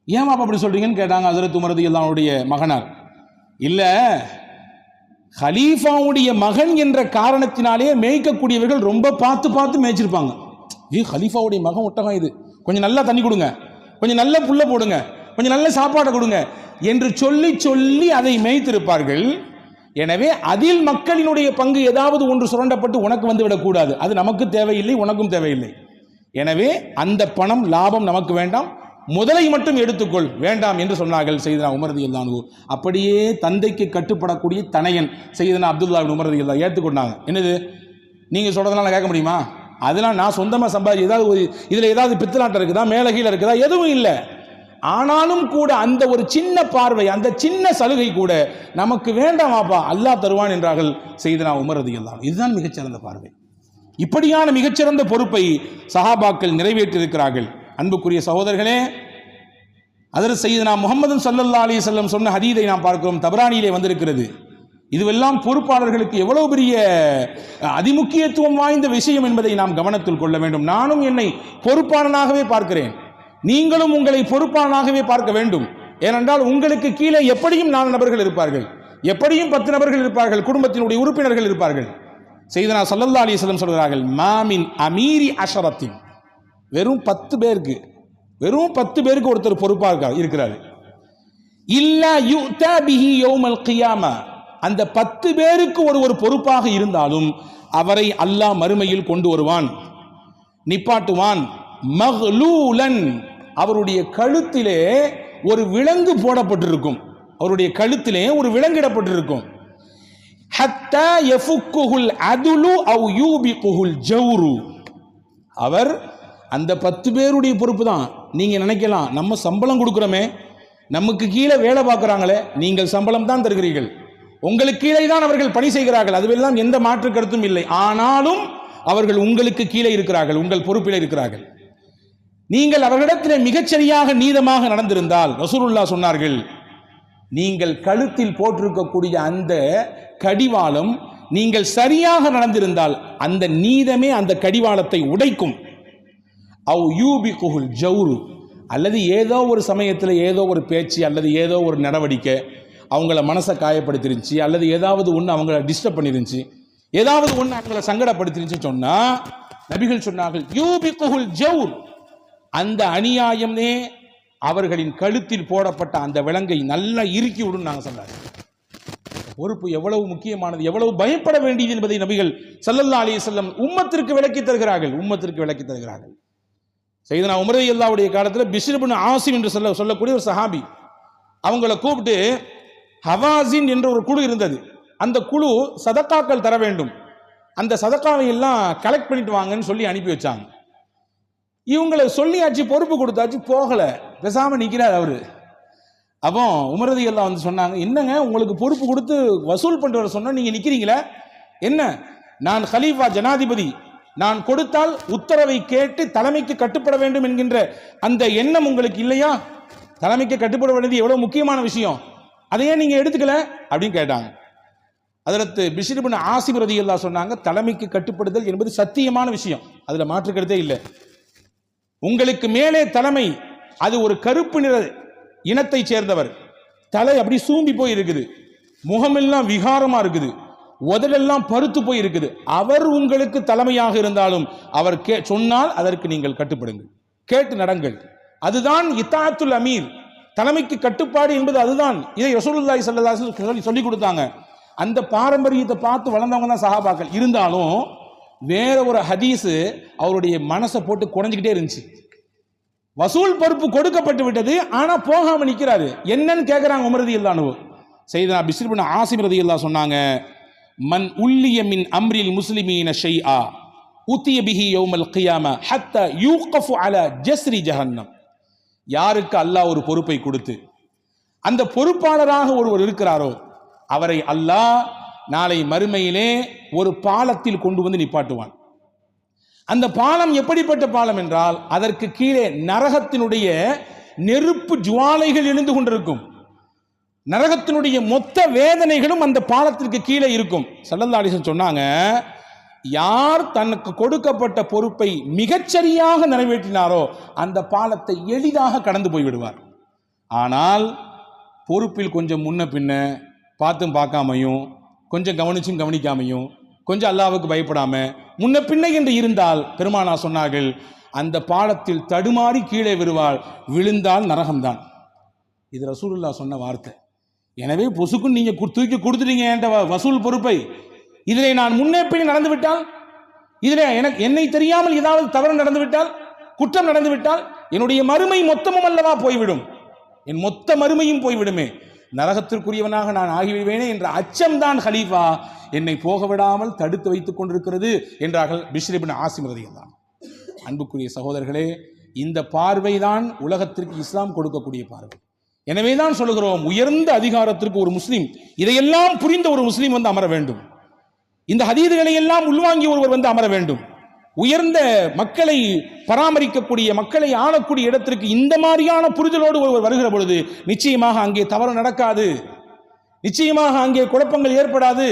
ஏன் பாப்பா அப்படி சொல்றீங்கன்னு கேட்டாங்க ஹஜ்ரத் உமர் ரலியல்லாஹுடைய மகனார். இல்லை, ஹலீஃபாவுடைய மகன் என்ற காரணத்தினாலே மேய்க்கக்கூடியவர்கள் ரொம்ப பார்த்து மேய்ச்சிருப்பாங்க. ஹலீஃபாவுடைய மகன் ஒட்டகம், இது கொஞ்சம் நல்லா தண்ணி கொடுங்க, கொஞ்சம் நல்ல புல்ல போடுங்க, கொஞ்சம் நல்ல சாப்பாடை கொடுங்க என்று சொல்லி அதை மேய்த்திருப்பார்கள். எனவே அதில் மக்களினுடைய பங்கு ஏதாவது ஒன்று சுரண்டப்பட்டு உனக்கு வந்து விடக்கூடாது. அது நமக்கு தேவையில்லை, உனக்கும் தேவையில்லை. எனவே அந்த பணம் லாபம் நமக்கு வேண்டாம், முதலை மட்டும் எடுத்துக்கொள், வேண்டாம் என்று சொன்னார்கள் சையதுனா உமர் ரலியல்லாஹு அன்ஹு. அப்படியே தந்தைக்கு கட்டுப்படக்கூடிய தனையன் சையதுனா அப்துல்லாஹ் இப்னு உமர் ரலியல்லாஹு ஏற்றுக்கொண்டாங்க. என்னது, நீங்க சொல்றதெல்லாம் நான் கேட்க முடியுமா? அதெல்லாம் நான் சொந்தமாக சம்பாதிச்சு ஏதாவது ஒரு இதில் ஏதாவது பித்தலாட்டம் இருக்குதா, மேலே கீழே இருக்குதா? எதுவும் இல்லை. ஆனாலும் கூட அந்த ஒரு சின்ன பார்வை, அந்த சின்ன சலுகை கூட நமக்கு வேண்டாமாப்பா, அல்லாஹ் தருவான் என்றார்கள் சையதுனா உமர் ரலியல்லாஹு அன்ஹு. இதுதான் மிகச்சிறந்த பார்வை. இப்படியான மிகச்சிறந்த பொறுப்பை சஹாபாக்கள் நிறைவேற்றியிருக்கிறார்கள். அன்புக்குரிய சகோதரர்களே, ஹஜ்ரத் சையதுனா முஹம்மது ஸல்லல்லாஹு அலைஹி வஸல்லம் சொன்ன ஹதீஸை நாம் பார்க்கிறோம், தபரானியிலே வந்திருக்கிறது. இதுவெல்லாம் பொறுப்பாளர்களுக்கு எவ்வளவு பெரிய அதிமுக்கியத்துவம் வாய்ந்த விஷயம் என்பதை நாம் கவனத்தில் கொள்ள வேண்டும். நானும் என்னை பொறுப்பாளனாகவே பார்க்கிறேன், நீங்களும் உங்களை பொறுப்பாளனாகவே பார்க்க வேண்டும். ஏனென்றால் உங்களுக்கு கீழே எப்படியும் 4 நபர்கள் இருப்பார்கள், எப்படியும் 10 நபர்கள் இருப்பார்கள், குடும்பத்தினுடைய உறுப்பினர்கள் இருப்பார்கள். சையதுனா ஸல்லல்லாஹு அலைஹி வஸல்லம் சொல்கிறார்கள், மாமின் அமீரி அஷரத்தின், வெறும் 10 பேருக்கு ஒருத்தர் பொறுப்பாக இருக்கிறார். இல்லா யுதா பிஹி யௌமல் கியாமா, அந்த 10 பேருக்கு ஒரு பொறுப்பாக இருந்தாலும் அவரை அல்லாஹ் மறுமையில் கொண்டு வருவான், நிப்பாட்டுவான். மக்லூலன், அவருடைய கழுத்திலே ஒரு விலங்கு போடப்பட்டிருக்கும், அவருடைய கழுத்திலே ஒரு விலங்கிடப்பட்டிருக்கும். ஹத்தா யஃபுக்குஹுல் அதுலு அவ் யூபிகுஹுல் ஜௌரு, அவர் அந்த 10 பேருடைய பொறுப்பு தான். நீங்க நினைக்கலாம், நம்ம சம்பளம் கொடுக்கிறோமே, நமக்கு கீழே வேலை பார்க்குறாங்களே, நீங்கள் சம்பளம் தான் தருகிறீர்கள், உங்களுக்கு கீழே தான் அவர்கள் பணி செய்கிறார்கள், அதுவெல்லாம் எந்த மாற்று கருத்தும் இல்லை. ஆனாலும் அவர்கள் உங்களுக்கு கீழே இருக்கிறார்கள், உங்கள் பொறுப்பில் இருக்கிறார்கள். நீங்கள் அவர்களிடத்தில் மிகச்சரியாக நீதமாக நடந்திருந்தால், ரசூலுல்லாஹ் சொன்னார்கள், நீங்கள் கழுத்தில் போட்டிருக்கக்கூடிய அந்த கடிவாளம் நீங்கள் சரியாக நடந்திருந்தால் அந்த நீதமே அந்த கடிவாளத்தை உடைக்கும். அவ் யூபிகுஹுல் ஜௌரு, அல்லது ஏதோ ஒரு சமயத்தில் ஏதோ ஒரு பேச்சு அல்லது ஏதோ ஒரு நடவடிக்கை அவங்கள மனசை காயப்படுத்திருந்துச்சு, அல்லது ஏதாவது ஒன்று அவங்கள டிஸ்டர்ப் பண்ணிருந்துச்சு, ஏதாவது ஒன்று அவங்கள சங்கடப்படுத்திருந்துச்சு சொன்னா நபிகள் சொன்னார்கள், யூபிகுஹுல் ஜௌர், அந்த அநியாயமே அவர்களின் கழுத்தில் போடப்பட்ட அந்த விலங்கை நல்லா இறுக்கி விடும் நாங்கள் சொன்னாங்க. பொறுப்பு எவ்வளவு முக்கியமானது, எவ்வளவு பயப்பட வேண்டியது என்பதை நபிகள் ஸல்லல்லாஹு அலைஹி வஸல்லம் உம்மத்திற்கு விளக்கி தருகிறார்கள். சையதுனா உமர் ரலியல்லாஹுடைய காலத்தில் பிஷ்ர் இப்னு ஆசிம் என்று சொல்லக்கூடிய ஒரு சஹாபி, அவங்கள கூப்பிட்டு, ஹவாசின் என்ற ஒரு குழு இருந்தது, அந்த குழு சதக்காக்கள் தர வேண்டும், அந்த சதக்காவை எல்லாம் கலெக்ட் பண்ணிட்டு வாங்கன்னு சொல்லி அனுப்பி வச்சாங்க. இவங்களை சொல்லியாச்சு, பொறுப்பு கொடுத்தாச்சு, போகல, பேசாம நிற்கிறார் அவரு. அப்போ உமர் ரலியல்லாஹு வந்து சொன்னாங்க, என்னங்க உங்களுக்கு பொறுப்பு கொடுத்து வசூல் பண்ணிட்டு வர சொன்னா நீங்க நிக்கிறீங்களே, என்ன, நான் கலீஃபா ஜனாதிபதி, நான் கொடுத்தால் உத்தரவை கேட்டு தலைமைக்கு கட்டுப்பட வேண்டும் என்கின்ற அந்த எண்ணம் உங்களுக்கு இல்லையா? தலைமைக்கு கட்டுப்பட வேண்டியது எவ்வளவு முக்கியமான விஷயம், அதையே நீங்க எடுத்துக்கல அப்படின்னு கேட்டாங்க. ஹஜ்ரத் பிஷ்ர் இப்னு ஆசிம் ரலியல்லாஹு சொன்னாங்க, தலைமைக்கு கட்டுப்படுதல் என்பது சத்தியமான விஷயம், அதுல மாற்று கருத்தே இல்லை. உங்களுக்கு மேலே தலைமை, அது ஒரு கருப்பு நிற இனத்தை சேர்ந்தவர், தலை அப்படி சூம்பி போய் இருக்குது, முகமெல்லாம் விகாரமா இருக்குது, உதடெல்லாம் பருத்து போய் இருக்குது, அவர் உங்களுக்கு தலைமையாக இருந்தாலும் அவர் சொன்னால் அதற்கு நீங்கள் கட்டுப்படுங்கள், கேட்டு நடங்கள். அதுதான் இத்தாத்துல் அமீர், தலைமைக்கு கட்டுப்பாடு என்பது அதுதான். இதை ரசூலுல்லாஹி ஸல்லல்லாஹு அலைஹி வஸல்லம் சொல்லி கொடுத்தாங்க. அந்த பாரம்பரியத்தை பார்த்து வளர்ந்தவங்க தான் சஹாபாக்கள். இருந்தாலும் வேற ஒரு ஹதீஸ் அவருடைய மனசை போட்டு குறைஞ்சிக்கிட்டே இருந்துச்சு. வசூல் பொறுப்பு கொடுக்கப்பட்டு விட்டது, ஆனா போகாம நிக்கிறாரு. என்னன்னு கேட்கிறாங்க உமர் ரலியல்லாஹு அன்ஹு. சையதுனா பிஷ்ர் இப்னு ஆசிம் ரலியல்லாஹு சொன்னாங்க, மன் உல்லிய மின் அம்ரில் முஸ்லிமீன ஷைஆ உத்திய பிஹி யௌமல் கியாமா ஹத்தா யூகஃபு அலா ஜஸ்ரி ஜஹன்னம். யாருக்கு அல்லாஹ் ஒரு பொறுப்பை கொடுத்து அந்த பொறுப்பாளராக ஒருவர் இருக்கிறாரோ அவரை அல்லாஹ் நாளை மறுமையிலே ஒரு பாலத்தில் கொண்டு வந்து நிப்பாட்டுவான். அந்த பாலம் எப்படிப்பட்ட பாலம் என்றால், அதற்கு கீழே நரகத்தினுடைய நெருப்பு ஜுவாலைகள் எழுந்து கொண்டிருக்கும். நரகத்தினுடைய மொத்த வேதனைகளும் அந்த பாலத்திற்கு கீழே இருக்கும். ஸல்லல்லாஹு அலைஹி வஸல்லம் சொன்னாங்க, யார் தனக்கு கொடுக்கப்பட்ட பொறுப்பை மிகச்சரியாக நிறைவேற்றினாரோ அந்த பாலத்தை எளிதாக கடந்து போய்விடுவார். ஆனால் பொறுப்பில் கொஞ்சம் முன்ன பின்ன பார்த்தும் பார்க்காமையும், கொஞ்சம் கவனிச்சும் கவனிக்காமையும், கொஞ்சம் அல்லாஹ்வுக்கு பயப்படாம முன்ன பின்ன என்று இருந்தால் பெருமானார் சொன்னார்கள், அந்த பாலத்தில் தடுமாறி கீழே விழுந்தால் நரகம்தான். இது ரசூலுல்லாஹ் சொன்ன வார்த்தை. எனவே பொசுக்குன்னு நீங்க தூக்கி கொடுத்துட்டீங்க என்ற வசூல் பொறுப்பை, இதிலே நான் முன்னே பின்னே நடந்து விட்டால், இதிலே என்னை தெரியாமல் ஏதாவது தவறு நடந்து விட்டால், குற்றம் நடந்து விட்டால், என்னுடைய மறுமை மொத்தமும் அல்லவா போய்விடும், என் மொத்த மறுமையும் போய்விடுமே, நரகத்திற்குரியவனாக நான் ஆகிவிடுவேனே என்ற அச்சம்தான் ஹலீஃபா என்னை போக விடாமல் தடுத்து வைத்துக் கொண்டிருக்கிறது என்றார்கள் பிஷ்ர் இப்னு ஆசிம் ரலியல்லாஹு அன்ஹு. அன்புக்குரிய சகோதரர்களே, இந்த பார்வைதான் உலகத்திற்கு இஸ்லாம் கொடுக்கக்கூடிய பார்வை. எனவேதான் சொல்லுகிறோம், உயர்ந்த அதிகாரத்திற்கு ஒரு முஸ்லீம், இதையெல்லாம் புரிந்த ஒரு முஸ்லீம் வந்து அமர வேண்டும். இந்த ஹதீதுகளை எல்லாம் உள்வாங்கி ஒருவர் வந்து அமர வேண்டும். உயர்ந்த மக்களை பராமரிக்கக்கூடிய, மக்களை ஆளக்கூடிய இடத்திற்கு இந்த மாதிரியான புரிதலோடு ஒருவர் வருகிற பொழுது நிச்சயமாக அங்கே தவறு நடக்காது, நிச்சயமாக அங்கே குழப்பங்கள் ஏற்படாது,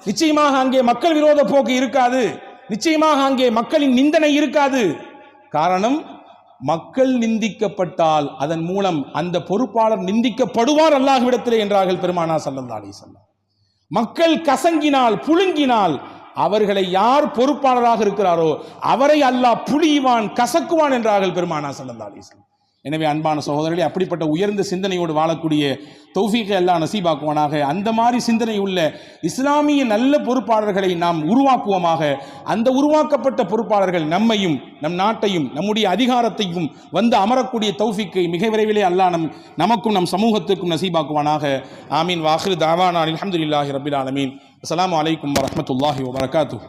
நிச்சயமாக அங்கே மக்கள் விரோத போக்கு இருக்காது, நிச்சயமாக அங்கே மக்களின் நிந்தனை இருக்காது. காரணம், மக்கள் நிந்திக்கப்பட்டால் அதன் மூலம் அந்த பொறுப்பாளர் நிந்திக்கப்படுவார் அல்லாஹ்விடத்திலே என்றார்கள் பெருமானார் ஸல்லல்லாஹு அலைஹி வஸல்லம். மக்கள் கசங்கினால், புழுங்கினால், அவர்களை யார் பொறுப்பாளராக இருக்கிறாரோ அவரை அல்லாஹ் புளிவான், கசக்குவான் என்றார்கள் பெருமானார் ஸல்லல்லாஹு அலைஹி வஸல்லம். எனவே அன்பான சகோதரர்களே, அப்படிப்பட்ட உயர்ந்த சிந்தனையோடு வாழக்கூடிய தௌஃபீகை அல்லாஹ் நசீபாக்குவானாக. அந்த மாதிரி சிந்தனை உள்ள இஸ்லாமிய நல்ல பொறுப்பாளர்களை நாம் உருவாக்குவோமாக. அந்த உருவாக்கப்பட்ட பொறுப்பாளர்கள் நம்மையும், நம் நாட்டையும், நம்முடைய அதிகாரத்தையும் வந்து அமரக்கூடிய தௌஃபீக்கை மிக விரைவிலே அல்லாஹ் நமக்கும் நம் சமூகத்திற்கும் நசீபாக்குவானாக. ஆமீன். வாஹிரு தாவானா அல்ஹம்துலில்லாஹி ரப்பில் ஆலமீன். அஸ்ஸலாமு அலைக்கும் வரஹ்மத்துல்லாஹி வபரகாத்துஹு.